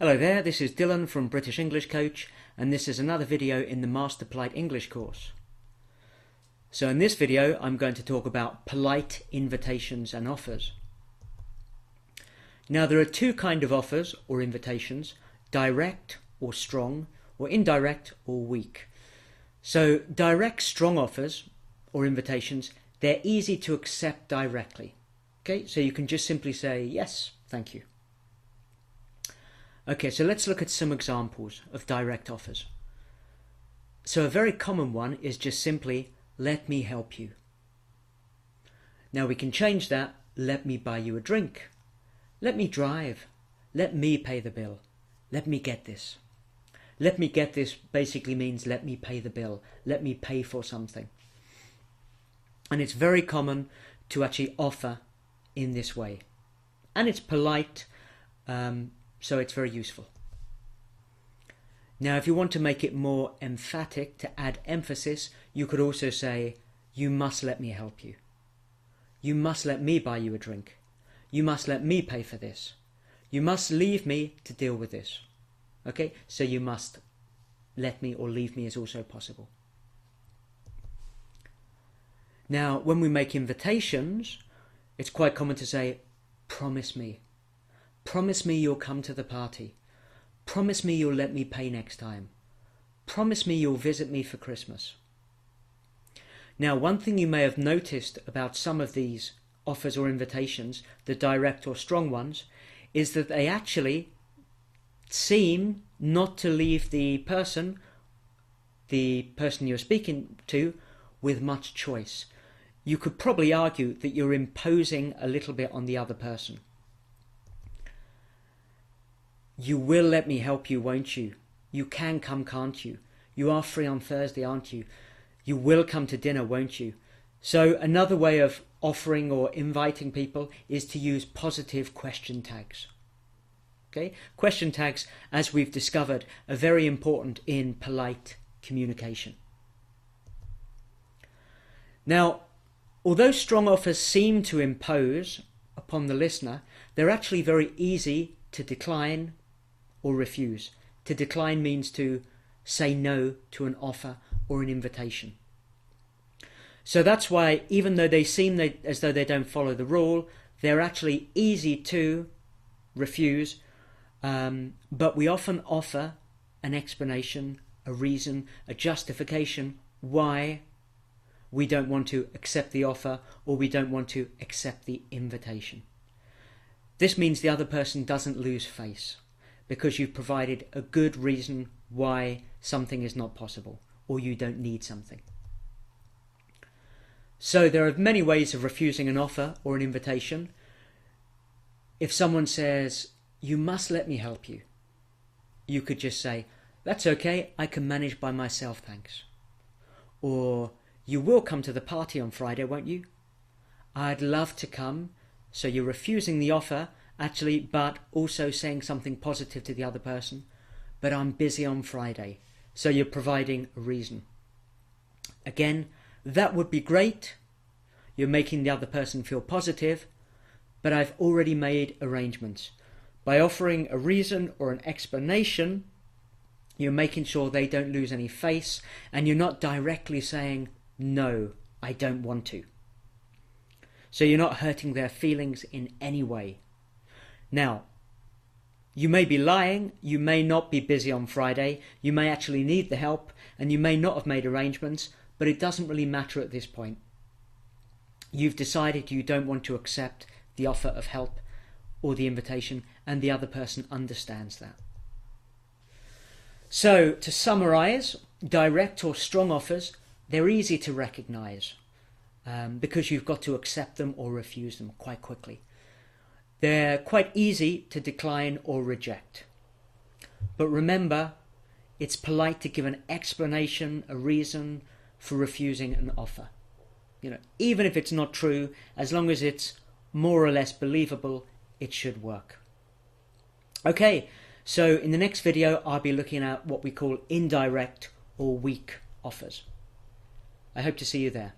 Hello there, this is Dylan from British English Coach, and this is another video in the Master Polite English course. So in this video I'm going to talk about polite invitations and offers. Now there are two kinds of offers or invitations: direct or strong, or indirect or weak. So direct, strong offers or invitations, they're easy to accept directly. Okay, so you can just simply say yes, thank you. Okay, so let's look at some examples of direct offers. So a very common one is just simply, let me help you. Now we can change that, let me buy you a drink. Let me drive. Let me pay the bill. Let me get this. Let me get this basically means let me pay the bill. Let me pay for something. And it's very common to actually offer in this way. And it's polite, so it's very useful. Now if you want to make it more emphatic, to add emphasis, you could also say, you must let me help you. You must let me buy you a drink. You must let me pay for this. You must leave me to deal with this. Okay, so you must let me, or leave me is also possible. Now when we make invitations, it's quite common to say, promise me. Promise me you'll come to the party. Promise me you'll let me pay next time. Promise me you'll visit me for Christmas. Now, one thing you may have noticed about some of these offers or invitations, the direct or strong ones, is that they actually seem not to leave the person you're speaking to, with much choice. You could probably argue that you're imposing a little bit on the other person. You will let me help you, won't you? You can come, can't you? You are free on Thursday, aren't you? You will come to dinner, won't you? So another way of offering or inviting people is to use positive question tags. Okay? Question tags, as we've discovered, are very important in polite communication. Now, although strong offers seem to impose upon the listener, they're actually very easy to decline or refuse. To decline means to say no to an offer or an invitation. So that's why, even though they seem as though they don't follow the rule, they're actually easy to refuse, but we often offer an explanation, a reason, a justification why we don't want to accept the offer or we don't want to accept the invitation. This means the other person doesn't lose face, because you've provided a good reason why something is not possible or you don't need something. So there are many ways of refusing an offer or an invitation. If someone says, you must let me help you, you could just say, that's okay, I can manage by myself, thanks. Or, you will come to the party on Friday, won't you? I'd love to come. So you're refusing the offer, actually, but also saying something positive to the other person. But I'm busy on Friday. So you're providing a reason. Again, that would be great. You're making the other person feel positive, but I've already made arrangements. By offering a reason or an explanation, you're making sure they don't lose any face, and you're not directly saying, no, I don't want to. So you're not hurting their feelings in any way. Now, you may be lying, you may not be busy on Friday, you may actually need the help, and you may not have made arrangements, but it doesn't really matter at this point. You've decided you don't want to accept the offer of help or the invitation, and the other person understands that. So, to summarize, direct or strong offers, they're easy to recognize because you've got to accept them or refuse them quite quickly. They're quite easy to decline or reject. But remember, it's polite to give an explanation, a reason for refusing an offer. Even if it's not true, as long as it's more or less believable, it should work. Okay, so in the next video, I'll be looking at what we call indirect or weak offers. I hope to see you there.